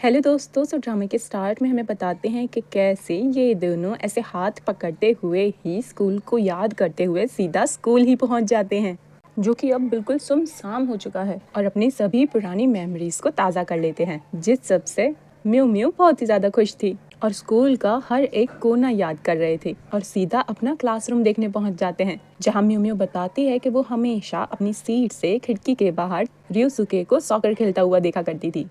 Hello दोस्तों, ड्रामे के स्टार्ट में हमें बताते हैं कि कैसे ये दोनों ऐसे हाथ पकड़ते हुए ही स्कूल को याद करते हुए सीधा स्कूल ही पहुंच जाते हैं, जो कि अब बिल्कुल सुमसाम हो चुका है, और अपनी सभी पुरानी मेमोरीज को ताज़ा कर लेते हैं, जिस सब से म्यू म्यू बहुत ही ज़्यादा खुश थी और स्कूल का हर एक कोना याद कर रहे थे और सीधा अपना क्लासरूम देखने पहुंच जाते हैं, जहां म्यू म्यू बताती है कि वो हमेशा अपनी सीट से खिड़की के बाहर ryusuke को सॉकर खेलता हुआ देखा करती थी।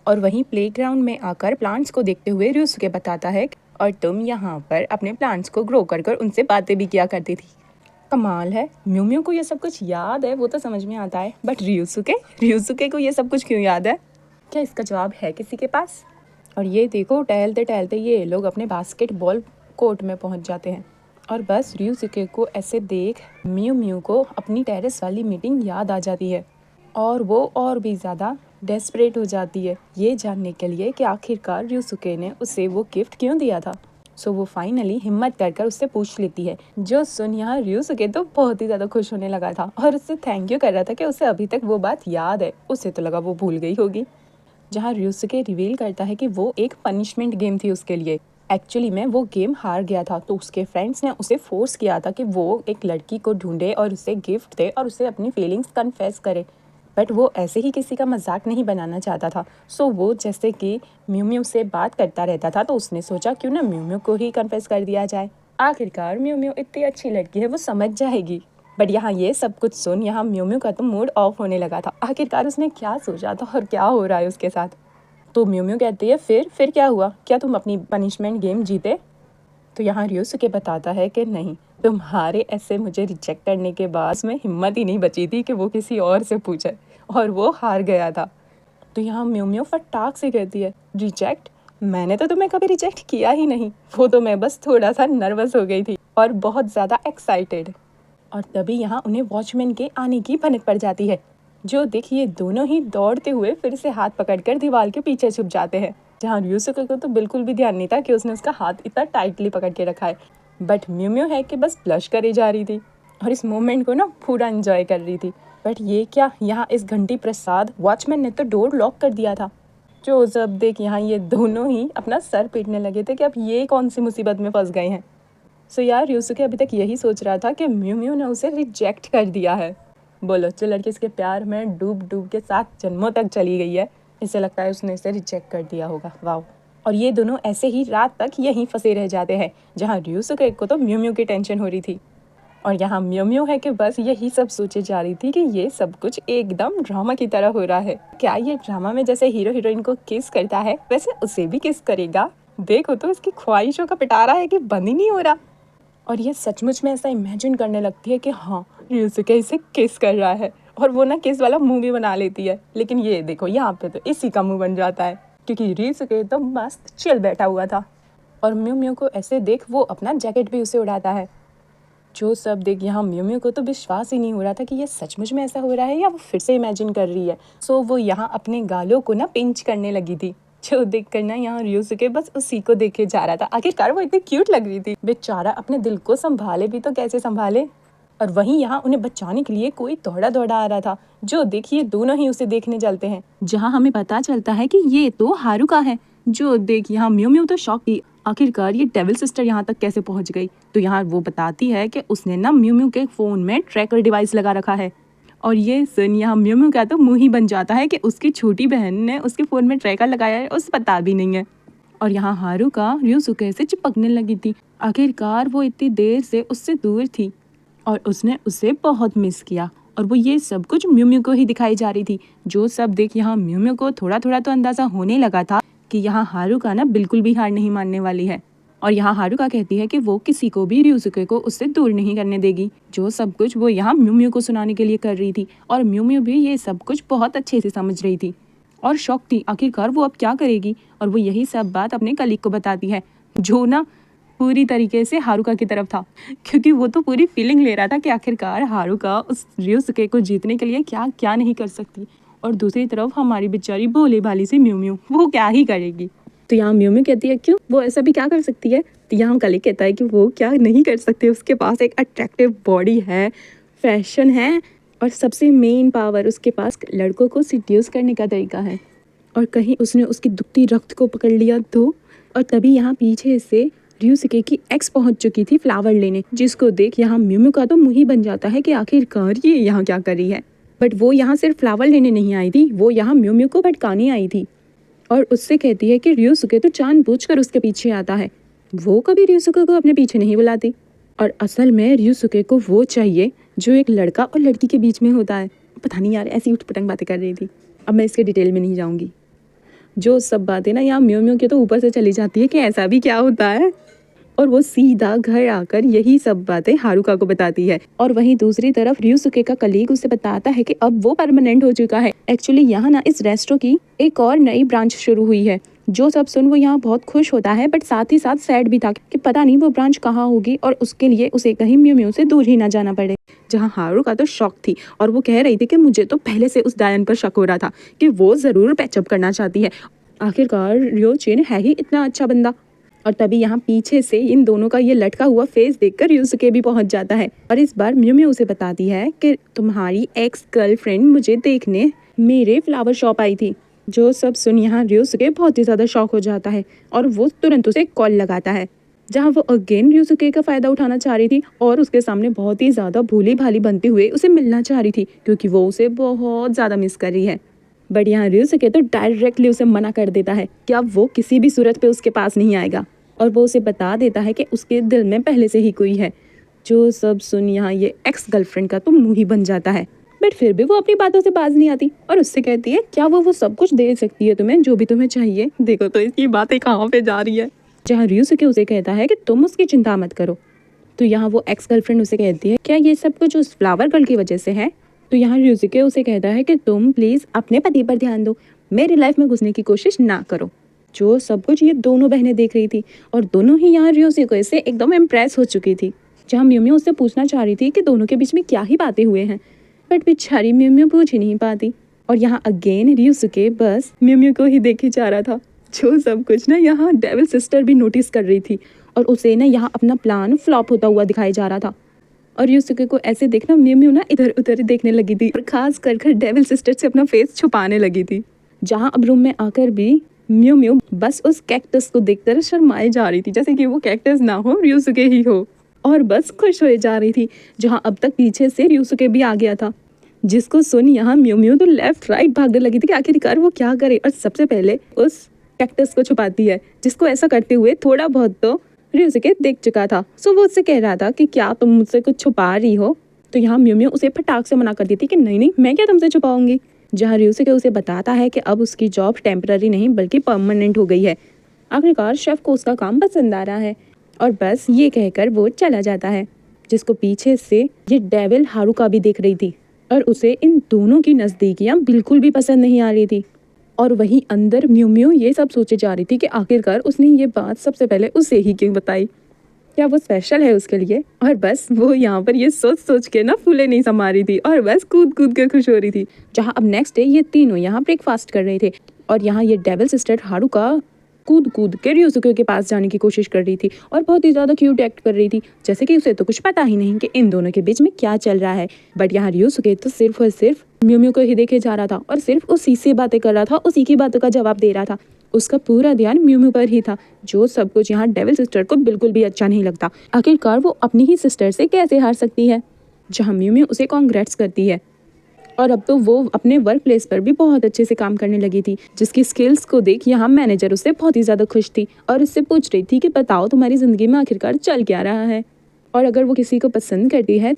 और वहीं प्लेग्राउंड में आकर प्लांट्स को देखते हुए ryusuke बताता है और तुम यहाँ पर अपने प्लांट्स को ग्रो कर कर उनसे बातें भी किया करती थी। कमाल है, म्यू म्यू को ये सब कुछ याद है, वो तो समझ में आता है, बट ryusuke को ये सब कुछ क्यों याद है? क्या इसका जवाब है किसी के पास? और ये देखो, टहलते टहलते ये लोग अपने बास्केटबॉल कोर्ट में पहुंच जाते हैं और बस ryusuke को ऐसे देख म्यू म्यू को अपनी टेरेस वाली मीटिंग याद आ जाती है और वो और भी ज़्यादा डेस्परेट हो जाती है ये जानने के लिए कि आखिरकार ryusuke ने उसे वो गिफ्ट क्यों दिया था। सो वो फाइनली हिम्मत कर उससे पूछ लेती है, जो सुन यहाँ ryusuke तो बहुत ही ज़्यादा खुश होने लगा था और उससे थैंक यू कर रहा था कि उसे अभी तक वो बात याद है। उसे तो लगा वो भूल गई होगी। जहाँ ryusuke रिवील करता है कि वो एक पनिशमेंट गेम थी उसके लिए। एक्चुअली में वो गेम हार गया था, तो उसके फ्रेंड्स ने उसे फोर्स किया था कि वो एक लड़की को ढूंढे और उसे गिफ्ट दे और उसे अपनी फीलिंग्स कन्फेस करे, बट वो ऐसे ही किसी का मजाक नहीं बनाना चाहता था। सो वो जैसे कि म्यू म्यू से बात करता रहता था, तो उसने सोचा क्यों ना म्यू म्यू को ही कन्फेस कर दिया जाए। आखिरकार म्यू म्यू इतनी अच्छी लड़की है, वो समझ जाएगी। बट यहाँ ये सब कुछ सुन यहाँ म्यू म्यू का तो मूड ऑफ होने लगा था। आखिरकार उसने क्या सोचा था और क्या हो रहा है उसके साथ। तो म्यू म्यू कहती है, फिर क्या हुआ, क्या तुम अपनी पनिशमेंट गेम जीते? तो यहाँ ryusuke बताता है कि नहीं, तुम्हारे ऐसे मुझे रिजेक्ट करने के बाद में हिम्मत ही नहीं बची थी कि वो किसी और से पूछे, और वो हार गया था। तो यहाँ म्यू म्यू फटाक से कहती है, रिजेक्ट? मैंने तो तुम्हें कभी रिजेक्ट किया ही नहीं, वो तो मैं बस थोड़ा सा नर्वस हो गई थी और बहुत ज़्यादा एक्साइटेड। और तभी यहाँ उन्हें वॉचमैन के आने की भनक पड़ जाती है, जो देखिए दोनों ही दौड़ते हुए फिर से हाथ पकड़कर दीवार के पीछे छुप जाते हैं, जहाँ ryusuke को तो बिल्कुल भी ध्यान नहीं था कि उसने उसका हाथ इतना टाइटली पकड़ के रखा है। बट म्यू म्यू है कि बस ब्लश करे जा रही थी और इस मोमेंट को ना पूरा एंजॉय कर रही थी। बट ये क्या, यहाँ इस घंटी प्रसाद वॉचमैन ने तो डोर लॉक कर दिया था। जो जब देख यहाँ ये दोनों ही अपना सर पीटने लगे थे कि अब ये कौन सी मुसीबत में फंस गए हैं। सो यार ryusuke अभी तक यही सोच रहा था कि म्यू म्यू ने उसे रिजेक्ट कर दिया है। बोलो, जो लड़की इसके प्यार में डूब डूब के 7 जन्मों तक चली गई है, इसे लगता है उसने इसे रिजेक्ट कर दिया होगा। वाओ। और ये दोनों ऐसे ही रात तक यहीं फंसे रह जाते हैं, जहाँ ryusuke को तो म्यू म्यू की टेंशन हो रही थी और यहाँ म्यू म्यू है कि बस यही सब सोचे जा रही थी कि ये सब कुछ एकदम ड्रामा की तरह हो रहा है। क्या ये ड्रामा में जैसे हीरो हीरोइन को किस करता है वैसे उसे भी किस करेगा? देखो तो इसकी ख्वाहिशों का पिटारा है कि बंद ही नहीं हो रहा। और ये सचमुच में ऐसा इमेजिन करने लगती है कि हाँ, ryusuke इसे किस कर रहा है, और वो ना किस वाला मुंह भी बना लेती है। लेकिन ये देखो यहाँ पे तो इसी का मुंह बन जाता है, क्योंकि ryusuke तो मस्त चिल बैठा हुआ था और म्यू म्यू को ऐसे देख वो अपना जैकेट भी उसे उड़ाता है। जो सब देख यहाँ म्यू म्यू को तो विश्वास ही नहीं हो रहा था कि ये सचमुच में ऐसा हो रहा है या वो फिर से इमेजिन कर रही है। सो वो यहाँ अपने गालों को ना पिंच करने लगी थी, जो देख कर ना यहाँ ryusuke बस उसी को देखे जा रहा था। आखिरकार वो इतनी क्यूट लग रही थी, बेचारा अपने दिल को संभाले भी तो कैसे संभाले। और वहीं यहाँ उन्हें बचाने के लिए कोई दौड़ा दौड़ा आ रहा था, जो देखिए दोनों ही उसे देखने चलते हैं, जहाँ हमें पता चलता है कि ये तो हारुका है। जो देख यहाँ म्यू म्यू तो शॉक थी, आखिरकार ये डेविल सिस्टर यहाँ तक कैसे पहुँच गई। तो यहाँ वो बताती है कि उसने ना म्यू म्यू के फ़ोन में ट्रैकर डिवाइस लगा रखा है। और ये सुन यहाँ म्यू म्यू का तो मुँह ही बन जाता है कि उसकी छोटी बहन ने उसके फ़ोन में ट्रैकर लगाया है, उसे पता भी नहीं है। और यहाँ हारुका ryusuke से चिपकने लगी थी। आखिरकार वो इतनी देर से उससे दूर थी और उसने उसे बहुत मिस किया, और वो ये सब कुछ म्यू म्यू को ही दिखाई जा रही थी। जो सब देख यहाँ म्यू म्यू को थोड़ा थोड़ा तो अंदाज़ा होने लगा था कि यहाँ हारुका ना बिल्कुल भी हार नहीं मानने वाली है। और यहाँ हारुका कहती है कि वो किसी को भी ryusuke को उससे दूर नहीं करने देगी। जो सब कुछ वो यहाँ म्यू म्यू को सुनाने के लिए कर रही थी, और म्यू म्यू भी ये सब कुछ बहुत अच्छे से समझ रही थी और शौक थी आखिरकार वो अब क्या करेगी। और वो यही सब बात अपने कलीग को बताती है, जो ना पूरी तरीके से हारुका की तरफ था, क्योंकि वो तो पूरी फीलिंग ले रहा था कि आखिरकार हारुका उस ryusuke को जीतने के लिए क्या क्या नहीं कर सकती, और दूसरी तरफ हमारी बेचारी भोली भाली सी म्यू म्यू, वो क्या ही करेगी। तो यहाँ म्यू म्यू कहती है, क्यों, वो ऐसा भी क्या कर सकती है? तो यहाँ कलीग कहता है कि वो क्या नहीं कर सकती, उसके पास एक अट्रैक्टिव बॉडी है, फैशन है, और सबसे मेन पावर उसके पास लड़कों को सिड्यूस करने का तरीका है। और कहीं उसने उसकी दुखती रक्त को पकड़ लिया तो। और तभी यहाँ पीछे से रियोसुके की एक्स पहुंच चुकी थी फ्लावर लेने, जिसको देख यहाँ म्यूम्यू का तो मुंह ही बन जाता है कि आखिरकार ये यहाँ क्या कर रही है। बट वो यहाँ सिर्फ फ्लावर लेने नहीं आई थी, वो यहाँ म्यूम्यू को भटकाने आई थी और उससे कहती है कि रियोसुके तो जानबूझकर उसके पीछे आता है। वो कभी रियोसुके को अपने पीछे नहीं बुलाती और असल में रियोसुके को वो चाहिए जो एक लड़का और लड़की के बीच में होता है। पता नहीं यार, ऐसी उठपटांग बातें कर रही थी। अब मैं इसके डिटेल में नहीं जाऊंगी। जो सब बातें ना यहाँ म्यूम्यू के तो ऊपर से चली जाती है कि ऐसा भी क्या होता है, और वो सीधा घर आकर यही सब बातें हारुका को बताती है। और वहीं दूसरी तरफ रियोसुके का कलीग उसे बताता है कि अब वो परमानेंट हो चुका है। एक्चुअली यहाँ ना इस रेस्टोरेंट की एक और नई ब्रांच शुरू हुई है। जो सब सुन वो यहाँ बहुत खुश होता है, बट साथ ही साथ सैड भी था कि पता नहीं वो ब्रांच कहाँ होगी और उसके लिए उसे कहीं म्यूम्यू से दूर ही ना जाना पड़े। जहाँ हारुका तो शॉक थी और वो कह रही थी कि मुझे तो पहले से उस डायन पर शक हो रहा था कि वो जरूर पैचअप करना चाहती है। आखिरकार रियोचिन है ही इतना अच्छा बंदा। और तभी यहाँ पीछे से इन दोनों का ये लटका हुआ फेस देखकर रियोसुके भी पहुंच जाता है और इस बार म्यूम्यू उसे बताती है कि तुम्हारी एक्स गर्लफ्रेंड मुझे देखने मेरे फ्लावर शॉप आई थी। जो सब सुन यहाँ रियोसुके बहुत ही ज्यादा शॉक हो जाता है और वो तुरंत उसे कॉल लगाता है, जहाँ वो अगेन रियोसुके का फायदा उठाना चाह रही थी और उसके सामने बहुत ही ज्यादा भोली भाली बनते हुए उसे मिलना चाह रही थी क्योंकि वो उसे बहुत ज्यादा मिस कर रही है। बट यहाँ रियोसुके तो डायरेक्टली उसे मना कर देता है कि अब वो किसी भी सूरत पे उसके पास नहीं आएगा और वो उसे बता देता है कि उसके दिल में पहले से ही कोई है। जो सब सुन यहाँ ये एक्स गर्लफ्रेंड का तो मुंह ही बन जाता है, बट फिर भी वो अपनी बातों से बाज नहीं आती और उससे कहती है क्या वो सब कुछ दे सकती है तुम्हें, जो भी तुम्हें चाहिए। देखो तो इसकी बातें कहाँ पे जा रही है। जहाँ रियोसुके उसे कहता है कि तुम उसकी चिंता मत करो, तो यहाँ वो एक्स गर्लफ्रेंड उसे कहती है क्या ये सब कुछ उस फ्लावर गर्ल की वजह से है। तो यहाँ रियोसुके उसे कहता है कि तुम प्लीज अपने पति पर ध्यान दो, मेरी लाइफ में घुसने की कोशिश ना करो। जो सब कुछ ये दोनों बहनें देख रही थी और दोनों ही यहाँ रियोसुके से एकदम इम्प्रेस हो चुकी थी। जहाँ म्यूम्यू उससे पूछना चाह रही थी कि दोनों के बीच में क्या ही बातें हुए हैं, बट बेचारी म्यूम्यू पूछ ही नहीं पाती। और यहाँ अगेन रियोसुके बस म्यूम्यू को ही देखे जा रहा था। जो सब कुछ ना यहाँ डेविल सिस्टर भी नोटिस कर रही थी और उसे ना यहाँ अपना प्लान फ्लॉप होता हुआ दिखाया जा रहा था। और रियोसुके को ऐसे देखना म्यूम्यू ना इधर उधर देखने लगी थी और खास कर डेविल सिस्टर से अपना फेस छुपाने लगी थी। जहाँ अब रूम में आकर भी म्यूम्यू बस उस कैक्टस को देखकर शर्माए जा रही थी, जैसे कि वो कैक्टस ना हो रियोसुके ही हो, और बस खुश हो जा रही थी। जहाँ अब तक पीछे से रियोसुके भी आ गया था, जिसको सुन यहाँ म्यूम्यू तो लेफ्ट राइट भागने लगी थी कि आखिरकार वो क्या करे। और सबसे पहले उस कैक्टस को छुपाती है, जिसको ऐसा करते हुए थोड़ा बहुत तो रियोसुके देख चुका था। सो वो उससे कह रहा था कि क्या तुम मुझसे कुछ छुपा रही हो। तो यहाँ म्यूम्यू उसे फटाक से मना कर देती कि नहीं नहीं, मैं क्या तुमसे छुपाऊंगी। जहाँ रियोसुके उसे बताता है कि अब उसकी जॉब टेम्पररी नहीं बल्कि परमानेंट हो गई है। आखिरकार शेफ को उसका काम पसंद आ रहा है और बस ये कहकर वो चला जाता है, जिसको पीछे से ये डेविल हारुका भी देख रही थी और उसे इन दोनों की नज़दीकियाँ बिल्कुल भी पसंद नहीं आ रही थी। और वहीं अंदर म्यूम्यू ये सब सोचे जा रही थी कि आखिरकार उसने ये बात सबसे पहले उसे ही क्यों बताई, क्या वो स्पेशल है उसके लिए। और बस वो यहाँ पर ये सोच सोच के ना फूले नहीं समा रही थी और बस कूद कूद कर खुश हो रही थी। जहाँ अब नेक्स्ट डे ये तीनों यहाँ ब्रेकफास्ट कर रहे थे और यहाँ ये डेविल सिस्टर हारुका कूद कूद के रियोसुके के पास जाने की कोशिश कर रही थी और बहुत ही ज़्यादा क्यूट एक्ट कर रही थी, जैसे कि उसे तो कुछ पता ही नहीं कि इन दोनों के बीच में क्या चल रहा है। बट यहाँ रियोसुके तो सिर्फ और सिर्फ म्यूम्यू को ही देखे जा रहा था और सिर्फ उसी से बातें कर रहा था, उसी की बातों का जवाब दे रहा था। उसका पूरा ध्यान म्यूम्यू पर ही था। जो सब कुछ यहाँ डेविल सिस्टर को बिल्कुल भी अच्छा नहीं लगता। आखिरकार वो अपनी ही सिस्टर से कैसे हार सकती है। जहाँ म्यूम्यू उसे कॉन्ग्रेट्स करती है और अब तो वो अपने वर्क प्लेस पर भी बहुत अच्छे से काम करने लगी थी, जिसकी स्किल्स को देख यहाँ मैनेजर उससे बहुत ही ज़्यादा खुश थी और उससे पूछ रही थी कि बताओ तुम्हारी ज़िंदगी में आखिरकार चल क्या रहा है, और अगर वो किसी को पसंद करती है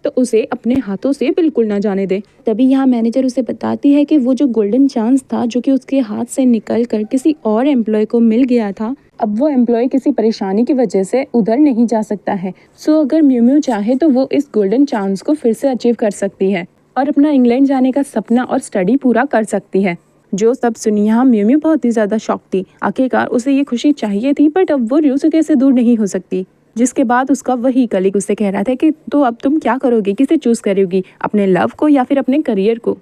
तो उसे अपने हाथों से बिल्कुल ना जाने दे। तभी यहाँ मैनेजर उसे बताती है कि वो जो गोल्डन चांस था जो कि उसके हाथ से निकल कर किसी और एम्प्लॉय को मिल गया था, अब वो एम्प्लॉय किसी परेशानी की वजह से उधर नहीं जा सकता है। सो अगर म्यूम्यू चाहे तो वो इस गोल्डन चांस को फिर से अचीव कर सकती है और अपना इंग्लैंड जाने का सपना और स्टडी पूरा कर सकती है। जो सब सुनी यहाँ म्यूम्यू बहुत ही ज़्यादा शॉक थी। आखिरकार उसे ये खुशी चाहिए थी, बट अब वो रियोसुके से दूर नहीं हो सकती। जिसके बाद उसका वही कलीग उससे कह रहा था कि तो अब तुम क्या करोगी, किसे चूज करोगी, अपने लव को या फिर अपने करियर को।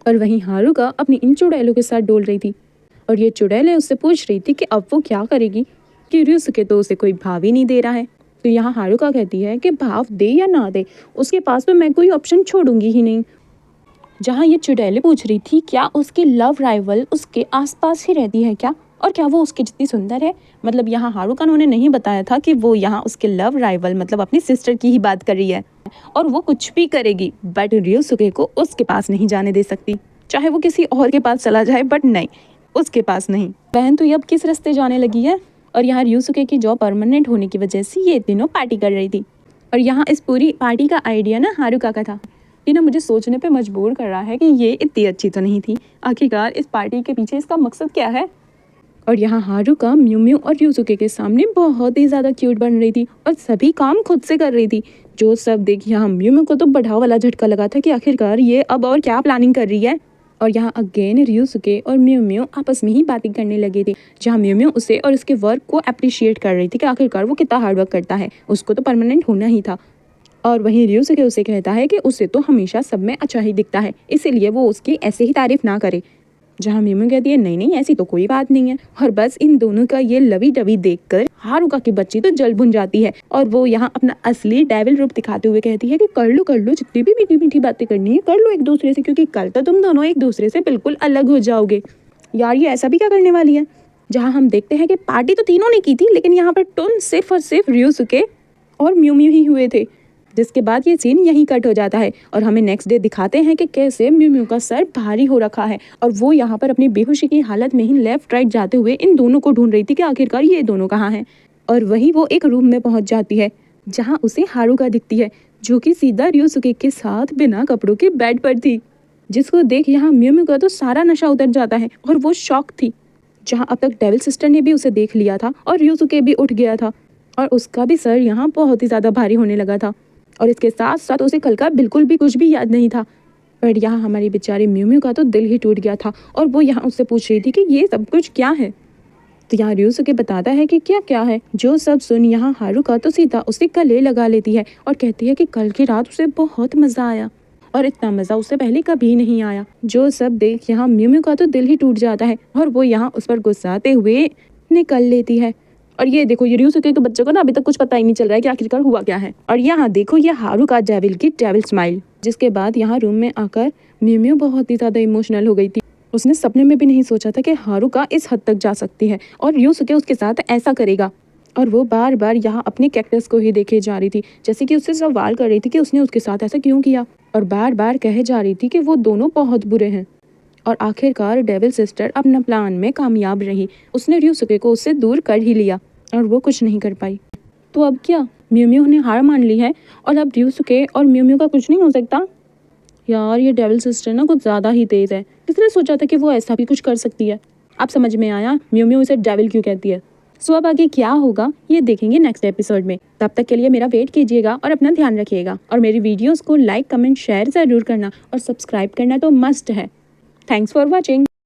और वहीं हारुका अपनी इन चुड़ैलों के साथ डोल रही थी और ये चुड़ैलें उससे पूछ रही थी कि अब वो क्या करेगी, कि रियोसुके तो उसे कोई भाव ही नहीं दे रहा है। तो यहाँ हारुका कहती है कि भाव दे या ना दे, उसके पास में मैं कोई ऑप्शन छोड़ूंगी ही नहीं। जहाँ ये चुड़ैल पूछ रही थी क्या उसकी लव राइवल उसके आसपास ही रहती है क्या, और क्या वो उसके जितनी सुंदर है। मतलब यहाँ हारुका उन्होंने नहीं बताया था कि वो यहाँ उसके लव राइवल मतलब अपनी सिस्टर की ही बात कर रही है, और वो कुछ भी करेगी बट रियोसुके को उसके पास नहीं जाने दे सकती, चाहे वो किसी और के पास चला जाए बट नहीं, उसके पास नहीं। बहन तो ये अब किस रास्ते जाने लगी है। और यहाँ रियोसुके की जॉब परमानेंट होने की वजह से ये तीनों पार्टी कर रही थी, और यहाँ इस पूरी पार्टी का आइडिया ना हारुका का था। ये ना मुझे सोचने पे मजबूर कर रहा है कि ये इतनी अच्छी तो नहीं थी, आखिरकार इस पार्टी के पीछे इसका मकसद क्या है। और यहाँ हारुका म्यू म्यू और रियोसुके के सामने बहुत ही ज़्यादा क्यूट बन रही थी और सभी काम खुद से कर रही थी। जो सब देख यहाँ म्यू म्यू को तो बढ़ावा वाला झटका लगा था कि आखिरकार ये अब और क्या प्लानिंग कर रही है। और यहाँ अगेन रियोसुके और म्यू म्यू आपस में ही बातें करने लगे थे, जहाँ म्यू म्यू उसे और उसके वर्क को अप्रिशिएट कर रही थी कि आखिरकार वो कितना हार्ड वर्क करता है, उसको तो परमानेंट होना ही था। और वहीं रियोसुके उसे कहता है कि उसे तो हमेशा सब में अच्छा ही दिखता है, इसीलिए वो उसकी ऐसे ही तारीफ ना करे। जहाँ म्यू कहती है नहीं नहीं ऐसी तो कोई बात नहीं है। और बस इन दोनों का ये लवी डवी देखकर हारुका की बच्ची तो जल भुन जाती है, और वो यहाँ अपना असली डेविल रूप दिखाते हुए कहती है कि कर लो जितनी भी मीठी मीठी बातें करनी है कर लो एक दूसरे से, क्योंकि कल तो तुम दोनों एक दूसरे से बिल्कुल अलग हो जाओगे। यार ये ऐसा भी क्या करने वाली है। जहाँ हम देखते हैं कि पार्टी तो तीनों ने की थी, लेकिन यहाँ पर टोन सिर्फ और सिर्फ रियोसुके और म्यू ही हुए थे, जिसके बाद ये सीन यहीं कट हो जाता है और हमें नेक्स्ट डे दिखाते हैं कि कैसे म्यू म्यू का सर भारी हो रखा है और वो यहाँ पर अपनी बेहोशी की हालत में ही लेफ्ट राइट जाते हुए इन दोनों को ढूंढ रही थी कि आखिरकार ये दोनों कहाँ हैं। और वहीं वो एक रूम में पहुंच जाती है जहाँ उसे हारुका दिखती है, जो कि सीधा रियोसुके के साथ बिना कपड़ों के बेड पर थी, जिसको देख यहाँ म्यू म्यू का तो सारा नशा उतर जाता है और वो शॉक थी। जहाँ अब तक डेविल सिस्टर ने भी उसे देख लिया था और रियोसुके भी उठ गया था और उसका भी सर यहाँ बहुत ही ज़्यादा भारी होने लगा था, और इसके साथ साथ उसे कल का बिल्कुल भी कुछ भी याद नहीं था। पर यहाँ हमारी बेचारी म्यू म्यू का तो दिल ही टूट गया था और वो यहाँ उससे पूछ रही थी कि ये सब कुछ क्या है। तो यहाँ रियोसुके बताता है कि क्या क्या है। जो सब सुन यहाँ हारुका तो सीधा उसे गले लगा लेती है और कहती है कि कल की रात उसे बहुत मज़ा आया और इतना मज़ा उससे पहले कभी नहीं आया। जो सब देख यहाँ म्यू म्यू का तो दिल ही टूट जाता है और वो यहाँ उस पर गुस्साते हुए निकल लेती है। और ये देखो ये रियोसुके के बच्चों को ना अभी तक कुछ पता ही नहीं चल रहा है कि आखिरकार हुआ क्या है। और यहाँ देखो ये हारुका डेविल की डेविल स्माइल, जिसके बाद यहाँ रूम में आकर म्यू म्यू बहुत ही ज़्यादा इमोशनल हो गई थी। उसने सपने में भी नहीं सोचा था कि हारुका इस हद तक जा सकती है और रियोसुके उसके साथ ऐसा करेगा। और वो बार बार यहाँ अपने कैक्टस को ही देखे जा रही थी, जैसे कि उससे सवाल कर रही थी कि उसने उसके साथ ऐसा क्यों किया, और बार बार कहे जा रही थी कि वो दोनों बहुत बुरे हैं। और आखिरकार डेविल सिस्टर अपना प्लान में कामयाब रही, उसने रियोसुके को उससे दूर कर ही लिया और वो कुछ नहीं कर पाई। तो अब क्या, म्यू म्यू ने हार मान ली है और अब रियोसुके और म्यू म्यू का कुछ नहीं हो सकता। यार ये डेविल सिस्टर ना कुछ ज़्यादा ही तेज़ है, किसने सोचा था कि वो ऐसा भी कुछ कर सकती है। अब समझ में आया म्यू म्यू उसे डेविल क्यों कहती है। सो अब आगे क्या होगा ये देखेंगे नेक्स्ट एपिसोड में। तब तक के लिए मेरा वेट कीजिएगा और अपना ध्यान रखिएगा, और मेरी वीडियोज़ को लाइक कमेंट शेयर ज़रूर करना और सब्सक्राइब करना तो मस्ट है। Thanks for watching.